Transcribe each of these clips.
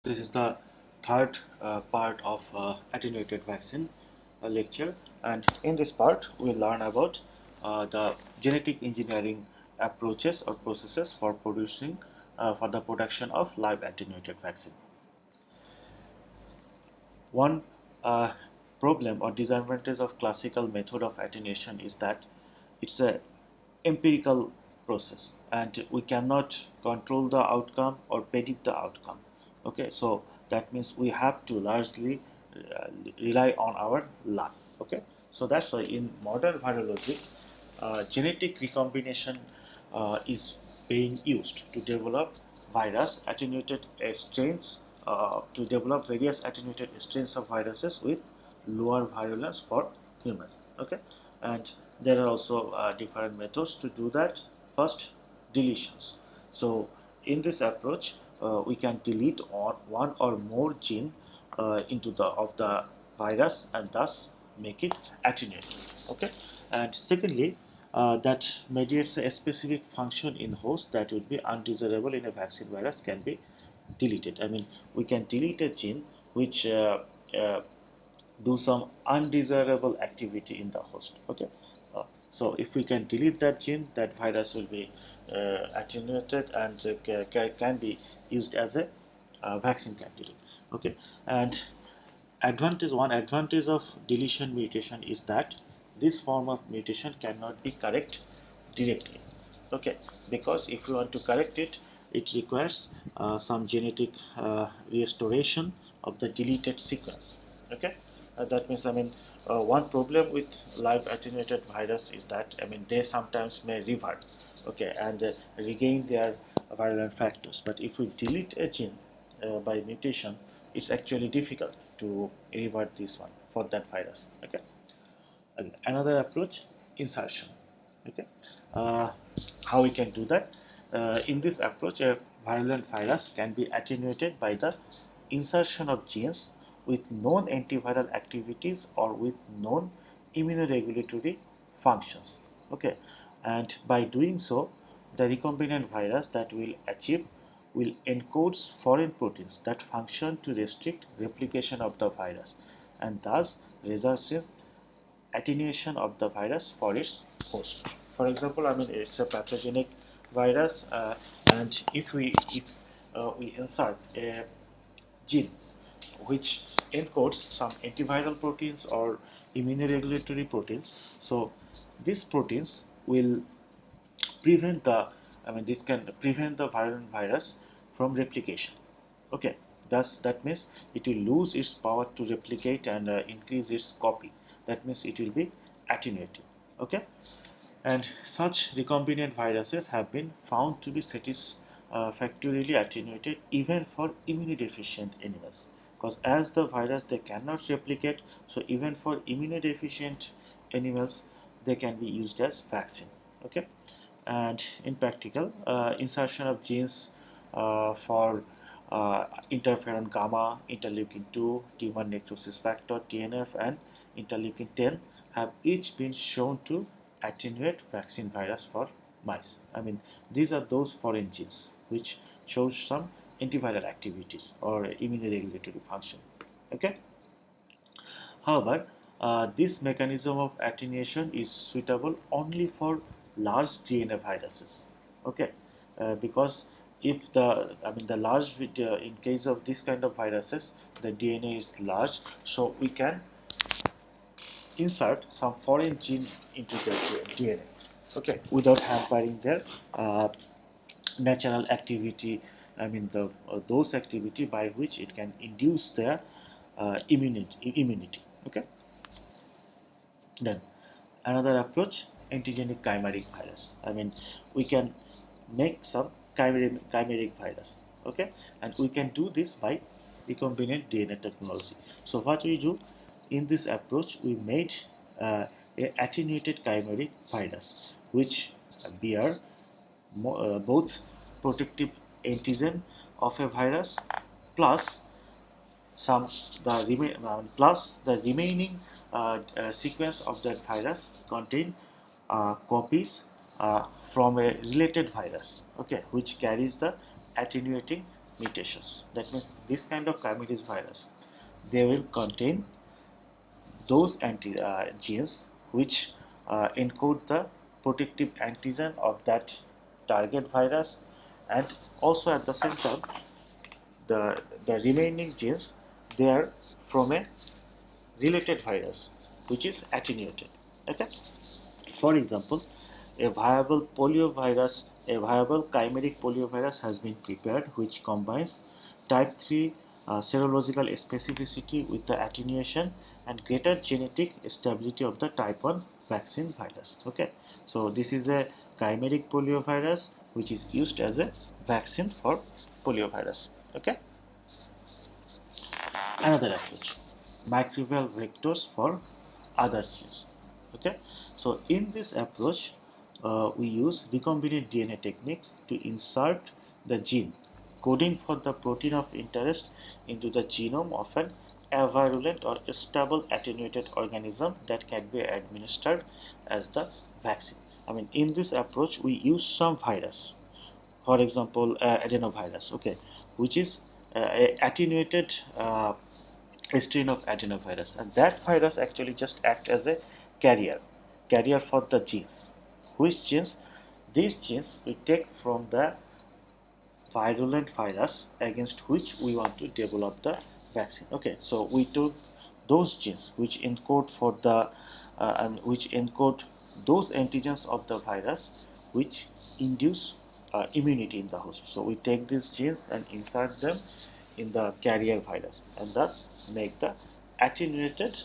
This is the third part of attenuated vaccine lecture, and in this part we learn about the genetic engineering approaches or processes for producing for the production of live attenuated vaccine. One uh, problem or disadvantage of classical method of attenuation is that it's a empirical process and we cannot control the outcome or predict the outcome. Okay, so that means we have to largely uh, rely on our luck. Okay, so that's why in modern virology genetic recombination is being used to develop virus attenuated strains to develop various attenuated strains of viruses with lower virulence for humans. Okay, and there are also different methods to do that. First, deletions. So in this approach we can delete on one or more gene into the virus and thus make it attenuated. Okay, and secondly, that mediates a specific function in host that would be undesirable in a vaccine virus can be deleted. I mean, we can delete a gene which uh, do some undesirable activity in the host. Okay, so if we can delete that gene, that virus will be attenuated and can be used as a vaccine candidate. Okay, and one advantage of deletion mutation is that this form of mutation cannot be correct directly. Okay, because if you want to correct it, it requires some genetic restoration of the deleted sequence. Okay, that means, I mean, one problem with live attenuated virus is that, I mean, they sometimes may revert, okay, and regain their virulent factors. But if we delete a gene by mutation, it's actually difficult to revert this one for that virus. Okay, and another approach, insertion. Okay, uh, how we can do that? In this approach, a virulent virus can be attenuated by the insertion of genes with known antiviral activities or with known immunoregulatory functions. Okay, and by doing so, the recombinant virus that will achieve will encodes foreign proteins that function to restrict replication of the virus and thus results in attenuation of the virus for its host. For example, I mean, it's a pathogenic virus, and if we insert a gene which encodes some antiviral proteins or immunoregulatory proteins, so these proteins will prevent the, I mean, this can prevent the virulent virus from replication. Okay, thus that means it will lose its power to replicate and increase its copy. That means it will be attenuated. Okay, and such recombinant viruses have been found to be satisfactorily attenuated even for immunodeficient animals. Because as the virus they cannot replicate, so even for immunodeficient animals they can be used as vaccine. Okay, and in practical, insertion of genes for interferon gamma, interleukin 2, tumor necrosis factor, TNF, and interleukin 10 have each been shown to attenuate vaccine virus for mice. I mean, these are those foreign genes which shows some antiviral activities or immunoregulatory function. Okay. However, this mechanism of attenuation is suitable only for large DNA viruses. Okay, because if the, I mean, the large in case of this kind of viruses, the DNA is large, so we can insert some foreign gene into the DNA. Okay, without hampering their natural activity. I mean, the those activity by which it can induce their immunity. Okay. Then another approach, antigenic chimeric virus. I mean, we can make some chimeric virus. Okay, and we can do this by recombinant DNA technology. So what we do in this approach, we made a attenuated chimeric virus, which bear both protective antigen of a virus plus some plus the remaining sequence of that virus contain copies from a related virus, okay, which carries the attenuating mutations. That means this kind of chimeric virus, they will contain those genes which encode the protective antigen of that target virus, and also at the same time the remaining genes, they are from a related virus which is attenuated. Okay. For example, a viable chimeric poliovirus has been prepared, which combines type 3 serological specificity with the attenuation and greater genetic stability of the type 1 vaccine virus. Okay, so this is a chimeric poliovirus which is used as a vaccine for poliovirus. Okay, another approach, microbial vectors for other genes. Okay, so in this approach we use recombinant DNA techniques to insert the gene coding for the protein of interest into the genome of an avirulent or stable attenuated organism that can be administered as the vaccine. I mean, in this approach we use some virus, for example adenovirus, okay, which is a attenuated strain of adenovirus, and that virus actually just act as a carrier for the genes. Which genes? These genes we take from the virulent virus against which we want to develop the vaccine. Okay, so we took those genes which encode for the which encode those antigens of the virus which induce immunity in the host. So we take these genes and insert them in the carrier virus and thus make the attenuated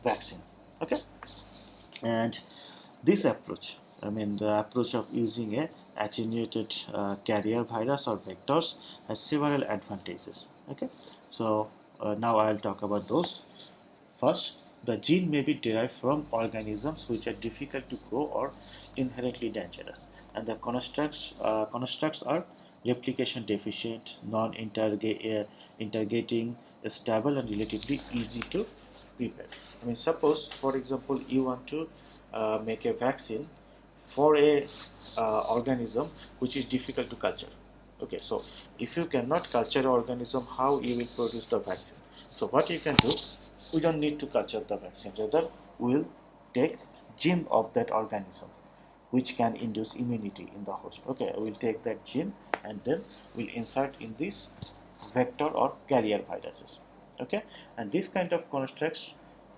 vaccine. Okay, and this approach, I mean the approach of using a attenuated carrier virus or vectors, has several advantages. Okay, so now I'll talk about those. First, the gene may be derived from organisms which are difficult to grow or inherently dangerous, and the constructs are replication deficient, non-interrogating, stable, and relatively easy to prepare. I mean, suppose, for example, you want to make a vaccine for a organism which is difficult to culture. Okay, so if you cannot culture an organism, how you will produce the vaccine? So what you can do, we don't need to culture the vaccine, rather we'll take gene of that organism which can induce immunity in the host. Okay, we'll take that gene and then we'll insert in this vector or carrier viruses. Okay, and this kind of constructs,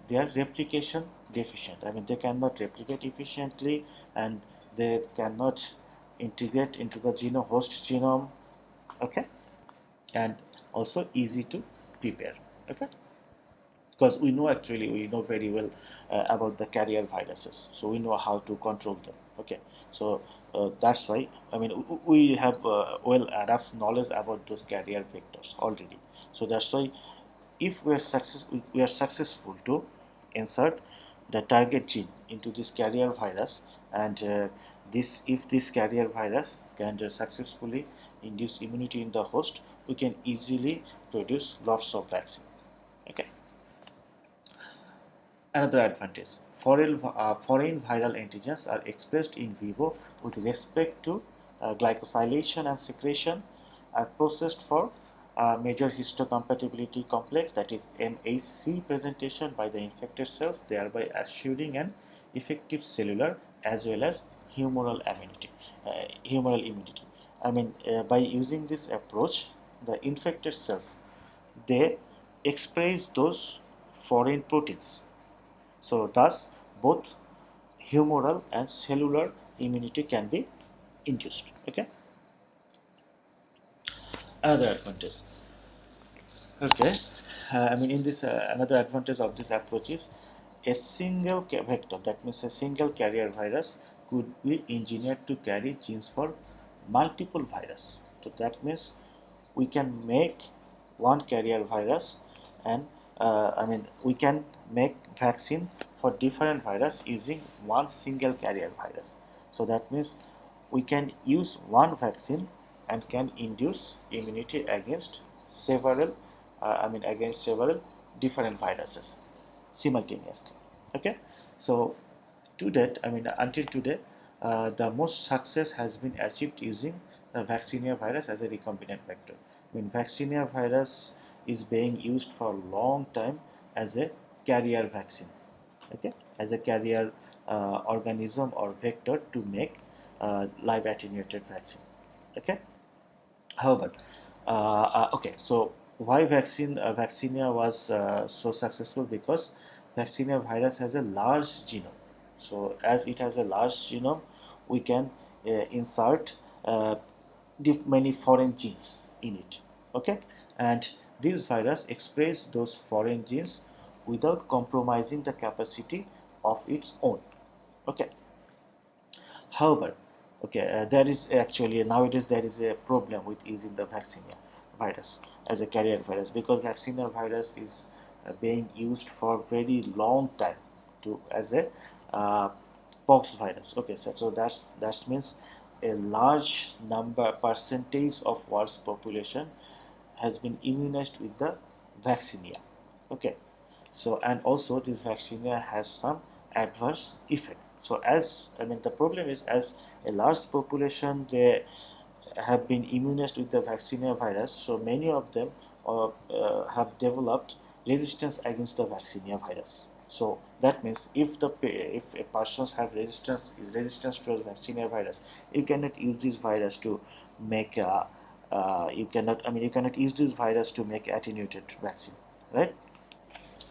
they are replication deficient. I mean, they cannot replicate efficiently and they cannot integrate into the genome, host genome. Okay, and also easy to prepare. Okay, because we know very well about the carrier viruses, so we know how to control them. Okay, so that's why, I mean, we have well enough knowledge about those carrier vectors already. So that's why if we are successful to insert the target gene into this carrier virus, and this if this carrier virus can successfully induce immunity in the host, we can easily produce lots of vaccine. Okay. Another advantage, foreign viral antigens are expressed in vivo with respect to glycosylation and secretion, are processed for major histocompatibility complex, that is MHC presentation by the infected cells, thereby assuring an effective cellular as well as humoral immunity. Humoral immunity. I mean, by using this approach, the infected cells, they express those foreign proteins, so thus both humoral and cellular immunity can be induced. Okay. Another advantage. Okay. I mean, in this another advantage of this approach is a single vector. That means a single carrier virus could be engineered to carry genes for multiple virus. So that means we can make one carrier virus, and I mean we can make vaccine for different virus using one single carrier virus. So that means we can use one vaccine and can induce immunity against several against several different viruses simultaneously. Okay, so to date, I mean until today, the most success has been achieved using the vaccinia virus as a recombinant vector. I mean, vaccinia virus is being used for a long time as a carrier vaccine, okay, as a carrier organism or vector to make live attenuated vaccine, okay. However, okay, so why vaccinia was so successful? Because vaccinia virus has a large genome. So as it has a large genome, we can insert uh, many foreign genes in it. Okay, and this virus express those foreign genes without compromising the capacity of its own. Okay, however, okay, there is actually nowadays there is a problem with using the vaccinia virus as a carrier virus, because vaccinia virus is being used for very long time to as a uh, pox virus. Okay, so that means a large number percentage of world's population has been immunized with the vaccinia. Okay, so and also this vaccinia has some adverse effect. So as I mean, the problem is as a large population they have been immunized with the vaccinia virus, so many of them have developed resistance against the vaccinia virus. So that means if a person have resistance to the vaccinia virus, you cannot use this virus to make you cannot I mean you cannot use this virus to make attenuated vaccine, right?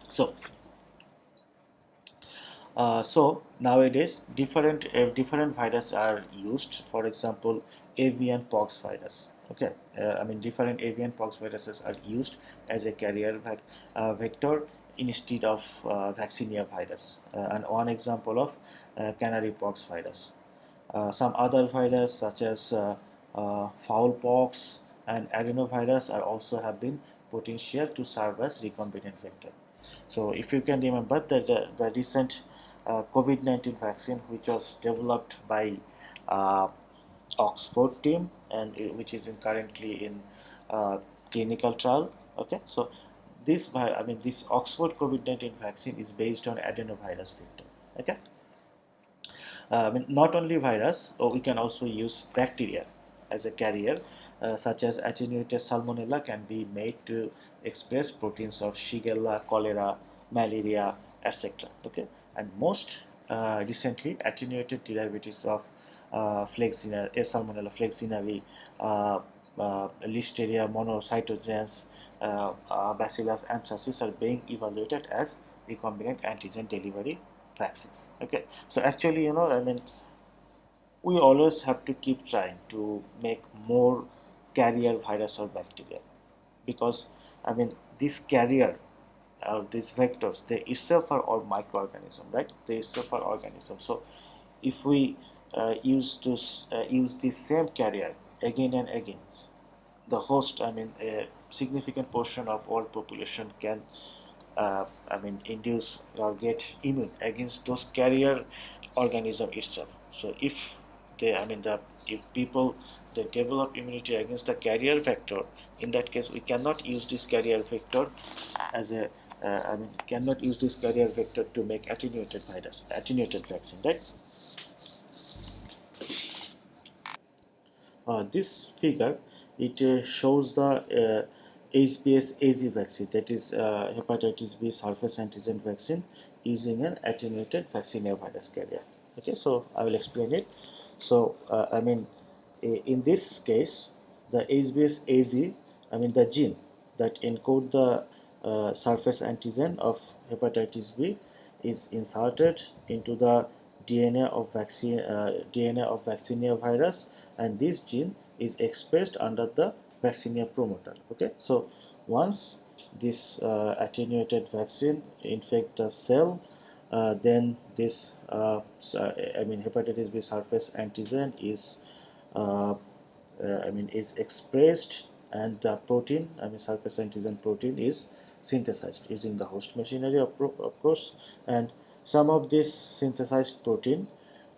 So so nowadays, different viruses are used. For example, avian pox virus. Okay, I mean different avian pox viruses are used as a vector instead of vaccinia virus. And one example of canary pox virus. Some other virus such as fowl pox and adenovirus are also have been potential to serve as recombinant vector. So if you can remember that the recent COVID-19 vaccine, which was developed by uh, Oxford team and which is currently in clinical trial. Okay, so I mean this Oxford COVID-19 vaccine is based on adenovirus vector. Okay, I mean, not only virus, we can also use bacteria as a carrier, such as attenuated salmonella can be made to express proteins of Shigella, cholera, malaria, etc. Okay, and most recently attenuated derivatives of Flexina, Salmonella flexinae, Listeria monocytogenes, Bacillus anthracis are being evaluated as recombinant antigen delivery vaccines. Okay, so actually, I mean, we always have to keep trying to make more carrier virus or bacteria, because I mean this carrier these vectors they itself are all microorganism, right? They itself are organisms. So if we use this same carrier again and again, the host, I mean, a significant portion of all population can, I mean, induce or get immune against those carrier organism itself. So if they, I mean, if people they develop immunity against the carrier vector, in that case we cannot use this carrier vector as a, I mean, cannot use this carrier vector to make attenuated vaccine, right? This figure it shows the HBsAg vaccine, that is hepatitis B surface antigen vaccine using an attenuated vaccinia virus carrier. Okay, so I will explain it. So I mean, in this case, the HBsAg, I mean the gene that encode the surface antigen of hepatitis B is inserted into the DNA of vaccinia virus, and this gene is expressed under the vaccinia promoter. Okay, so once this attenuated vaccine infect the cell, then this I mean hepatitis B surface antigen is uh, I mean is expressed, and the protein, I mean surface antigen protein is synthesized using the host machinery of course, and some of this synthesized protein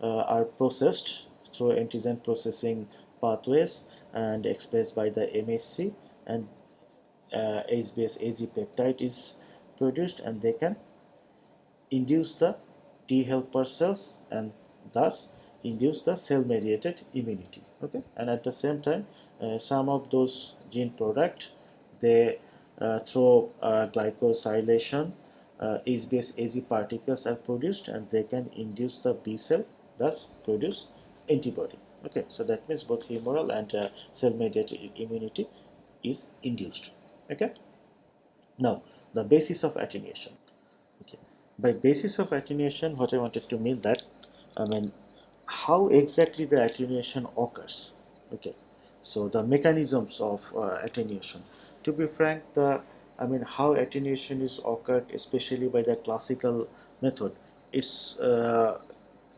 are processed through antigen processing pathways and expressed by the MHC, and HBs AG peptide is produced, and they can induce the T helper cells, and thus induce the cell-mediated immunity. Okay, and at the same time, some of those gene product they through glycosylation, H-based AZ particles are produced, and they can induce the B cell, thus produce antibody. Okay, so that means both humoral and cell-mediated immunity is induced. Okay, now the basis of attenuation. Okay. By basis of attenuation, what I wanted to mean that, I mean, how exactly the attenuation occurs. Okay. So the mechanisms of attenuation. To be frank, how attenuation is occurred, especially by the classical method, it's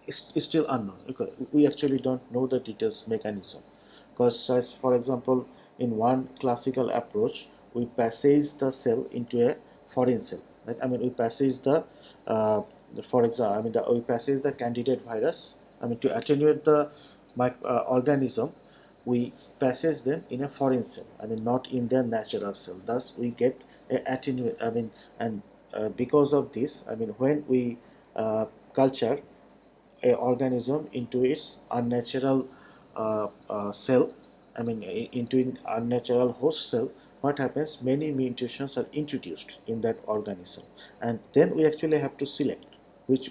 is still unknown. Okay. We actually don't know the details mechanism, because as for example, in one classical approach, we passage the cell into a foreign cell. Right? I mean, we passage for example, we passage the candidate virus. I mean, to attenuate the organism, we passage them in a foreign cell. I mean, not in their natural cell. Thus, we get a attenuate. I mean, and because of this, I mean, when we culture a organism into its unnatural cell, into an unnatural host cell, what happens? Many mutations are introduced in that organism, and then we actually have to select which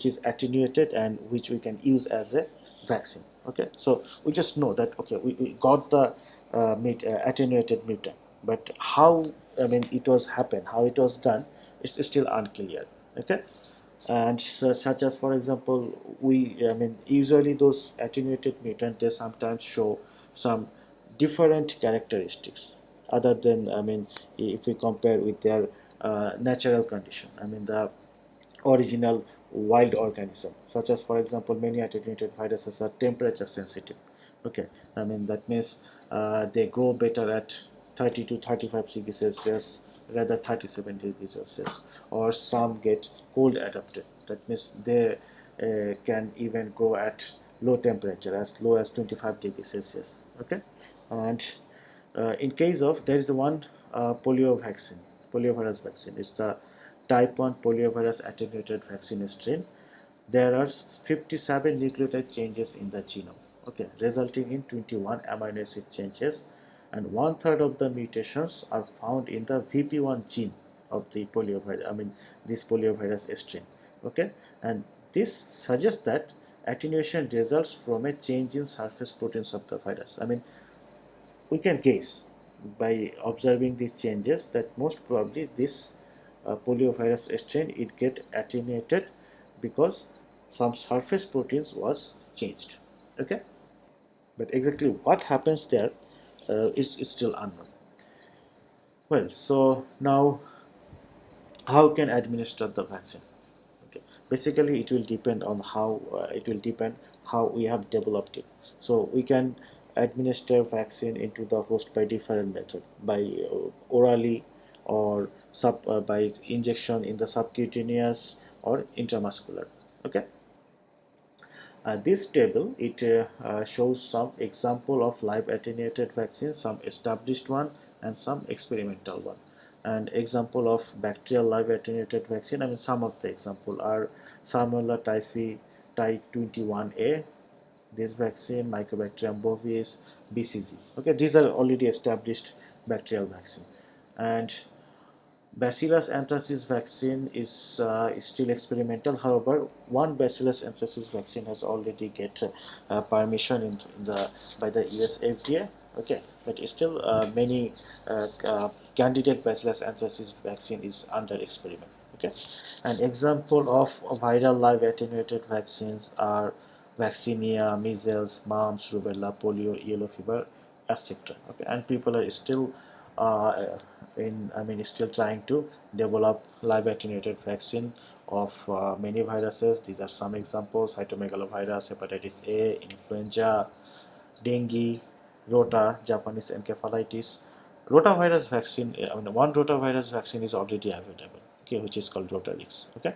is attenuated and which we can use as a vaccine. Okay, so we just know that okay, we got the attenuated mutant, but how it was happened, how it was done, it's still unclear. Okay, and such as for example usually those attenuated mutant they sometimes show some different characteristics other than if we compare with their natural condition, the original wild organism, such as for example many attenuated viruses are temperature sensitive. Okay, that means they grow better at 30 to 35 degrees Celsius rather 37 degrees Celsius, or some get cold adapted. That means they can even grow at low temperature as low as 25 degrees Celsius. Okay, and in case of there is one poliovirus vaccine. It's the type 1 poliovirus attenuated vaccine strain. There are 57 nucleotide changes in the genome, okay, resulting in 21 amino acid changes, and one third of the mutations are found in the VP1 gene of the poliovirus. This poliovirus strain, okay, and this suggests that attenuation results from a change in surface proteins of the virus. We can guess by observing these changes that most probably this poliovirus strain it get attenuated because some surface proteins was changed. Okay, but exactly what happens there is still unknown. Well, so now how can administer the vaccine? Okay, basically it will depend on how we have developed it. So we can administer vaccine into the host by different method, by orally, or by injection in the subcutaneous or intramuscular. Okay, this table it shows some example of live attenuated vaccines, some established one and some experimental one. And example of bacterial live attenuated vaccine, some of the example are Salmonella typhi type 21A, this vaccine, Mycobacterium bovis, BCG. Okay, these are already established bacterial vaccine. And Bacillus anthracis vaccine is still experimental. However, one Bacillus anthracis vaccine has already get permission in the by the US FDA. Okay, but still many candidate Bacillus anthracis vaccine is under experiment. Okay, an example of viral live attenuated vaccines are vaccinia, measles, mumps, rubella, polio, yellow fever, etc. Okay, and people are still still trying to develop live attenuated vaccine of many viruses. These are some examples: cytomegalovirus, hepatitis A, influenza, dengue, rota, Japanese encephalitis. Rotavirus vaccine, one rotavirus vaccine is already available, okay, which is called Rotarix. Okay,